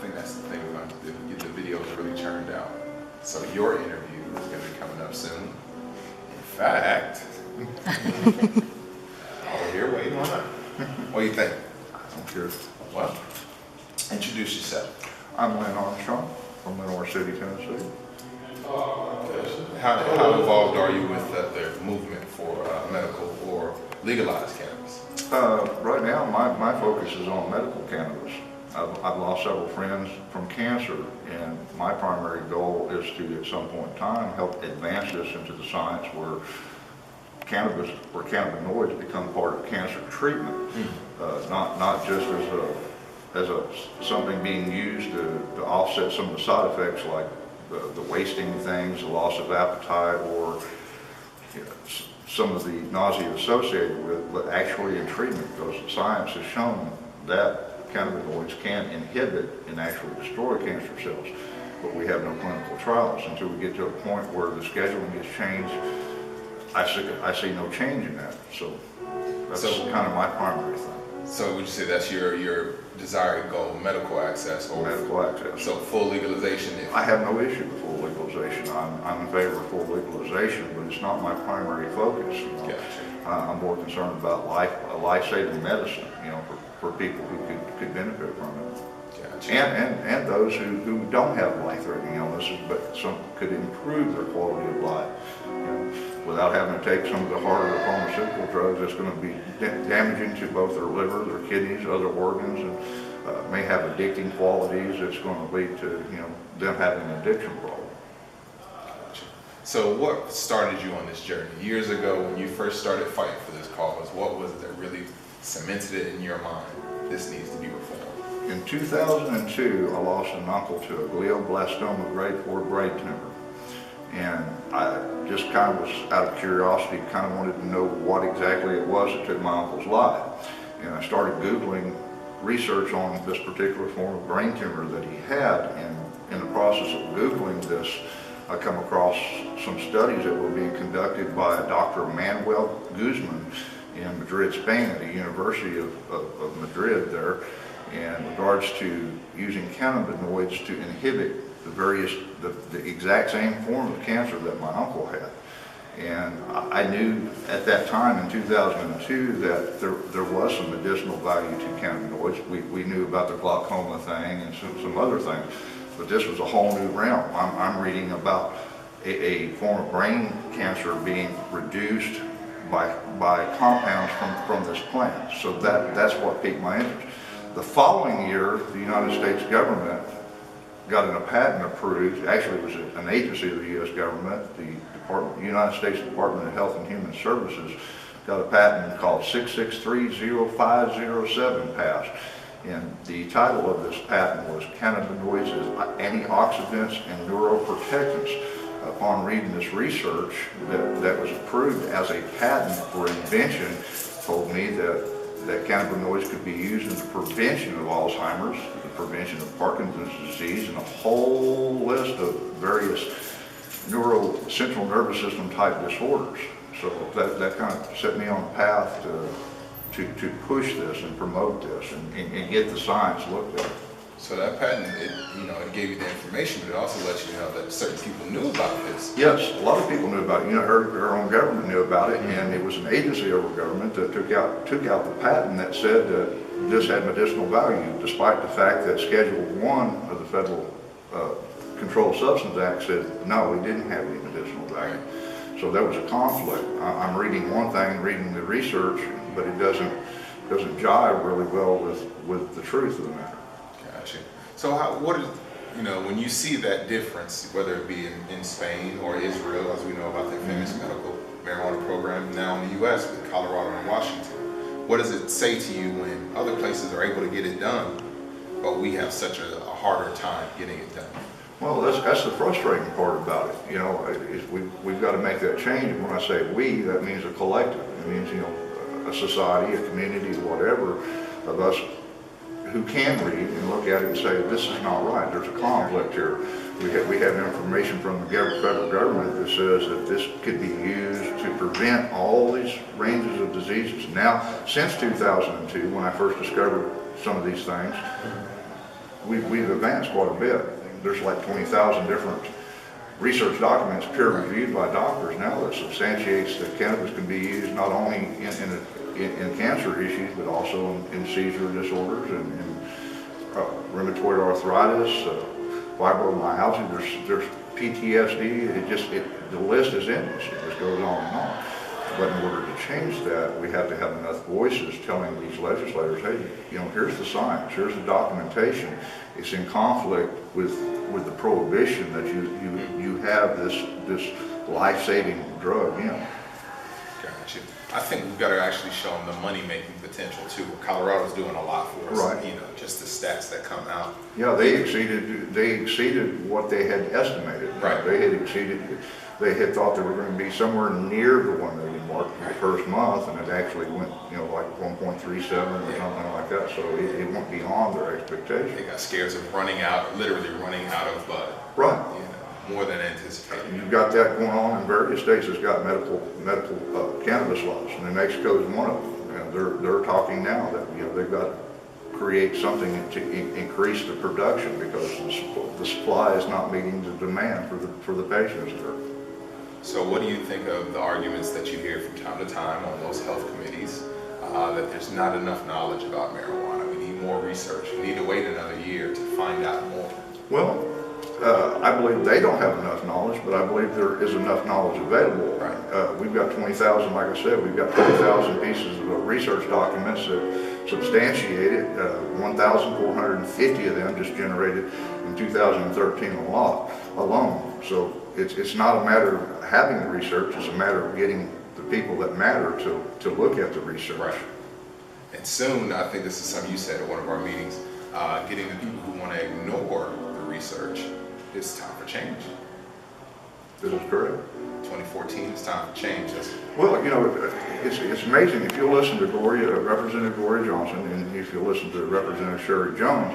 think that's the thing we're going to do, get the videos really churned out. So your interview is going to be coming up soon. In fact, oh, here waiting on that. What do you think? I'm curious. Well, introduce yourself. I'm Armstrong from Lenore City, Tennessee. How involved are you with the movement for medical or legalized cannabis? Right now, my focus is on medical cannabis. I've lost several friends from cancer, and my primary goal is to, at some point in time, help advance this into the science where cannabinoids become part of cancer treatment, not just as something being used to offset some of the side effects like the wasting things, the loss of appetite, or some of the nausea associated with it, but actually in treatment, because science has shown that cannabinoids can inhibit and actually destroy cancer cells. But we have no clinical trials until we get to a point where the scheduling gets changed. I see no change in that. So that's kind of my primary thing. So would you say that's your desired goal, medical access? Or medical access. So full legalization? I have no issue with full legalization. I'm in favor of full legalization, but it's not my primary focus. Gotcha. I'm more concerned about life-saving medicine, for people who could benefit from it. Gotcha. And those who don't have life-threatening illnesses, but some could improve their quality of life. Without having to take some of the harder pharmaceutical drugs that's going to be damaging to both their liver, their kidneys, other organs, and may have addicting qualities that's going to lead to them having an addiction problem. Gotcha. So what started you on this journey? Years ago when you first started fighting for this cause, what was it that really cemented it in your mind? This needs to be reformed. In 2002, I lost an uncle to a glioblastoma grade 4 brain tumor. And I just kind of was out of curiosity, kind of wanted to know what exactly it was that took my uncle's life. And I started Googling research on this particular form of brain tumor that he had. And in the process of Googling this, I come across some studies that were being conducted by Dr. Manuel Guzman in Madrid, Spain, at the University of Madrid there, in regards to using cannabinoids to inhibit the exact same form of cancer that my uncle had. And I knew at that time in 2002 that there was some medicinal value to cannabinoids. We knew about the glaucoma thing and some other things, but this was a whole new realm. I'm reading about a form of brain cancer being reduced by compounds from this plant. So that's what piqued my interest. The following year, the United States government got a patent approved. Actually, it was an agency of the U.S. government, the United States Department of Health and Human Services, got a patent called 6630507 passed. And the title of this patent was Cannabinoids as Antioxidants and Neuroprotectants. Upon reading this research that was approved as a patent for invention, told me that cannabinoids could be used in the prevention of Alzheimer's, the prevention of Parkinson's disease, and a whole list of various central nervous system type disorders. So that kind of set me on a path to push this and promote this and get the science looked at. So that patent, it gave you the information, but it also let you know that certain people knew about this. Yes, a lot of people knew about it. Our own government knew about it, and it was an agency of our government that took out the patent that said that this had medicinal value, despite the fact that Schedule 1 of the Federal Controlled Substance Act said, no, it didn't have any medicinal value. So there was a conflict. I'm reading one thing, reading the research, but it doesn't jive really well with the truth of the matter. Gotcha. So when you see that difference, whether it be in Spain or Israel, as we know about their famous medical marijuana program, now in the U.S. with Colorado and Washington, what does it say to you when other places are able to get it done, but we have such a harder time getting it done? Well, that's the frustrating part about it. We've got to make that change. And when I say we, that means a collective. It means a society, a community, whatever, of us who can read and look at it and say, this is not right, there's a conflict here. We have information from the federal government that says that this could be used to prevent all these ranges of diseases. Now, since 2002, when I first discovered some of these things, we've advanced quite a bit. There's like 20,000 different research documents peer-reviewed by doctors now that substantiates that cannabis can be used not only in cancer issues, but also in seizure disorders and rheumatoid arthritis, fibromyalgia. There's PTSD. The list is endless. It just goes on and on. But in order to change that, we have to have enough voices telling these legislators, hey, here's the science, here's the documentation. It's in conflict with the prohibition that you have this life-saving drug in. Gotcha. I think we've got to actually show them the money-making potential too. Colorado's doing a lot for us. Right. Just the stats that come out. Yeah, they exceeded what they had estimated. Right. They had thought they were going to be somewhere near the 1 million mark for the first month, and it actually went, like 1.37 or something like that. So it went beyond their expectations. They got scares of literally running out of bud. Right. More than anticipated. You've got that going on in various states that's got medical cannabis laws, and New Mexico is one of them. And they're talking now that they've got to create something to increase the production because the supply is not meeting the demand for the patients there. So what do you think of the arguments that you hear from time to time on those health committees that there's not enough knowledge about marijuana? We need more research. We need to wait another year to find out more. Well, I believe they don't have enough knowledge, but I believe there is enough knowledge available. Right. We've got 20,000, like I said, we've got 20,000 pieces of research documents that substantiate it. 1,450 of them just generated in 2013 alone. So it's not a matter of having the research, it's a matter of getting the people that matter to look at the research. Right. And soon, I think this is something you said at one of our meetings, getting the people who want to ignore the research, it's time for change. This is correct. 2014, it's time for change. Well, it's amazing. If you listen to Representative Gloria Johnson, and if you listen to Representative Sherry Jones,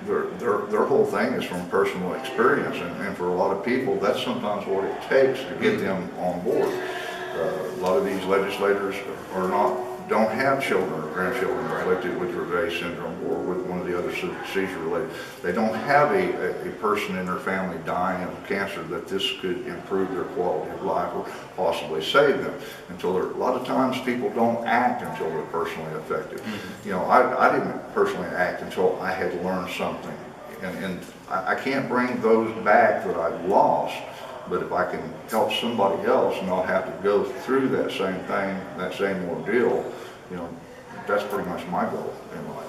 their whole thing is from personal experience, and for a lot of people, that's sometimes what it takes to get them on board. A lot of these legislators don't have children or grandchildren afflicted with Dravet syndrome or with one of the other seizure-related. They don't have a person in their family dying of cancer that this could improve their quality of life or possibly save them. A lot of times people don't act until they're personally affected. I didn't personally act until I had learned something, and I can't bring those back that I've lost. But if I can help somebody else not have to go through that same thing, that same ordeal, that's pretty much my goal in life,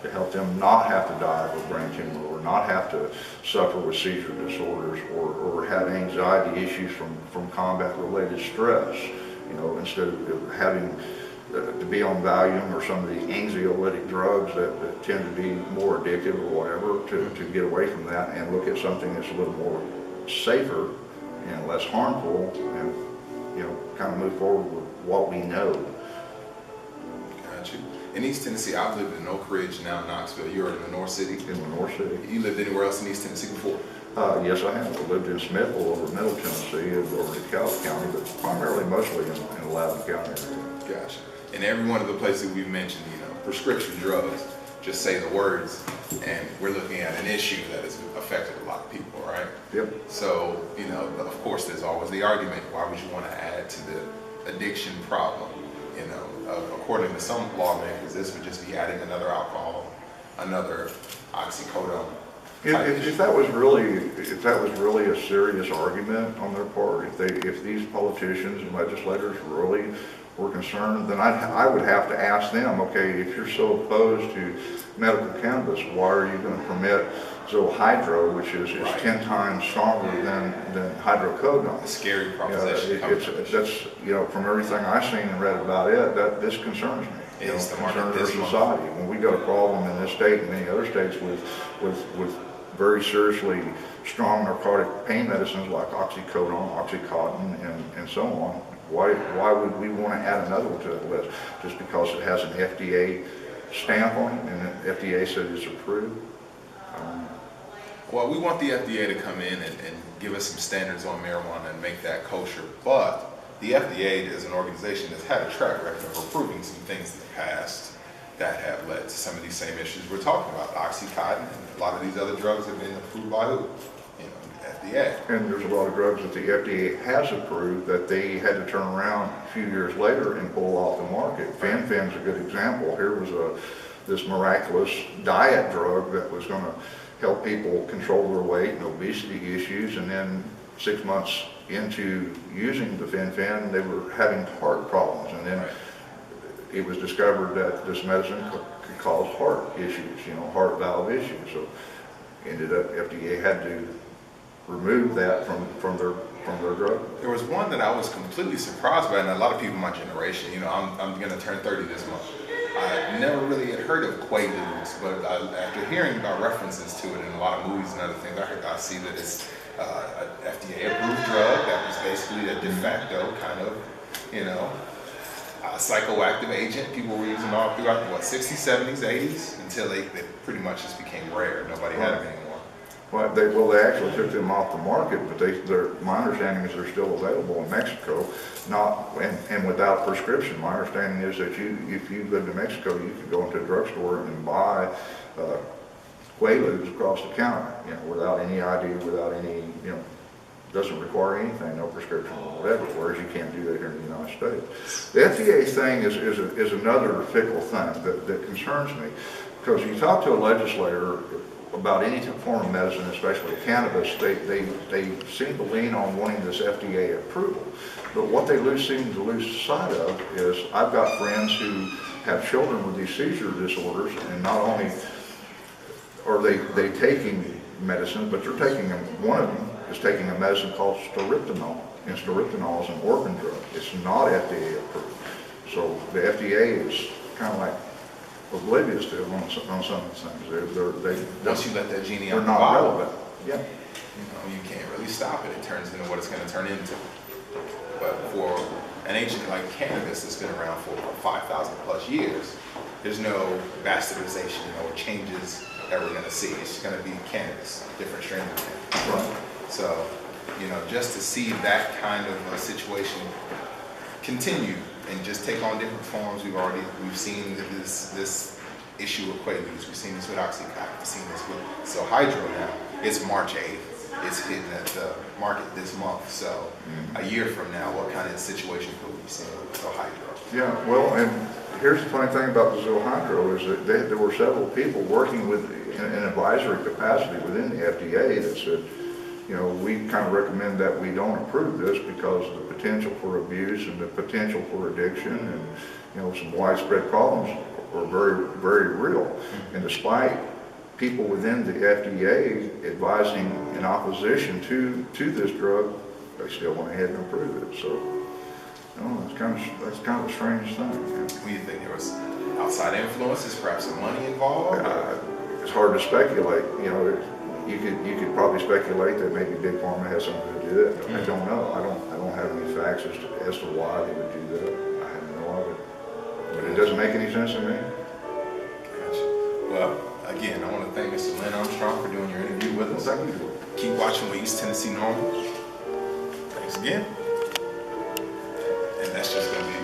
to help them not have to die of a brain tumor or not have to suffer with seizure disorders or have anxiety issues from combat-related stress, instead of having to be on Valium or some of the anxiolytic drugs that tend to be more addictive or whatever, to get away from that and look at something that's a little more safer and less harmful, and kind of move forward with what we know. Got you. In East Tennessee, I've lived in Oak Ridge, now Knoxville. You're in the North City? In the North City. You lived anywhere else in East Tennessee before? Yes, I have. I lived in Smithville over Middle Tennessee, over in DeKalb County, but primarily mostly in Loudoun County area. Gotcha. In every one of the places we've mentioned, prescription drugs, just say the words, and we're looking at an issue that has affected a lot of people, right? Yep. So, of course, there's always the argument, why would you want to add to the addiction problem? According to some lawmakers, this would just be adding another alcohol, another oxycodone. If that was really a serious argument on their part, if these politicians and legislators really were concerned, then I would have to ask them, okay, if you're so opposed to medical cannabis, why are you going to permit Zohydro, which is 10 times stronger than hydrocodone? A scary proposition. That's from everything I've seen and read about it, this concerns me. It concerns our society. When we got a problem in this state and many other states with very seriously strong narcotic pain medicines like oxycodone, oxycontin, and so on, why would we want to add another one to that list just because it has an FDA stamp on it and the FDA said it's approved? Well, we want the FDA to come in and give us some standards on marijuana and make that kosher, but the FDA is an organization that's had a track record of approving some things in the past that have led to some of these same issues we're talking about. Oxycontin and a lot of these other drugs have been approved by who? You know, FDA. And there's a lot of drugs that the FDA has approved that they had to turn around a few years later and pull off the market. Fen-Phen's a good example. Here was this miraculous diet drug that was going to help people control their weight and obesity issues, and then 6 months into using the Fen-Phen, they were having heart problems, and then it was discovered that this medicine could cause heart issues, you know, heart valve issues. So ended up FDA had to remove that from their drug. There was one that I was completely surprised by, and a lot of people in my generation, you know, I'm going to turn 30 this month. I never really had heard of Quaaludes, but after hearing about references to it in a lot of movies and other things, I see that it's an FDA-approved drug that was basically a de facto kind of, you know, psychoactive agent. People were using all throughout the 60s, 70s, 80s until they pretty much just became rare. Nobody had them anymore. Well, they actually took them off the market, but my understanding is they're still available in Mexico, and without prescription. My understanding is that if you lived in Mexico, you could go into a drugstore and buy Quaaludes across the counter, you know, without any ID, without any, you know, doesn't require anything, no prescription or whatever, whereas you can't do that here in the United States. The FDA thing is another fickle thing that concerns me, because you talk to a legislator about any form of medicine, especially cannabis, they seem to lean on wanting this FDA approval. But what they seem to lose sight of is, I've got friends who have children with these seizure disorders, and not only are they taking medicine, but they're taking them, one of them is taking a medicine called storyptanol, and storyptanol is an orphan drug. It's not FDA approved. So the FDA is kind of like oblivious to on some of these things. Once you let that genie out they're the not bottle, relevant. Yeah. you know, you can't really stop it. It turns into what it's going to turn into. But for an agent like cannabis that's been around for 5,000 plus years, there's no bastardization or changes that we're going to see. It's going to be cannabis, different strains of cannabis. Right. So, you know, just to see that kind of a situation continue and just take on different forms. We've seen this issue with Quaaludes. We've seen this with Oxycontin. We've seen this with, so Hydro now, it's March 8th. It's hitting at the market this month. So a year from now, what kind of situation could we see with Hydro? Yeah, well, and here's the funny thing about the Hydro is that there were several people working with in an advisory capacity within the FDA that said, you know, we kind of recommend that we don't approve this because the potential for abuse and the potential for addiction and, you know, some widespread problems are very, very real. And despite people within the FDA advising in opposition to this drug, they still went ahead and approved it. So, you know, that's kind of a strange thing. What do you think? There was outside influences, perhaps some money involved? It's hard to speculate. You know, you could probably speculate that maybe Big Pharma has something to do with it. I don't know. I don't have any facts as to why they would do that. I have no idea. But it doesn't make any sense to me. Gotcha. Well, again, I want to thank Mr. Lynn Armstrong for doing your interview with us. Thank you. Keep watching with East Tennessee NORML. Thanks again. And that's just going to be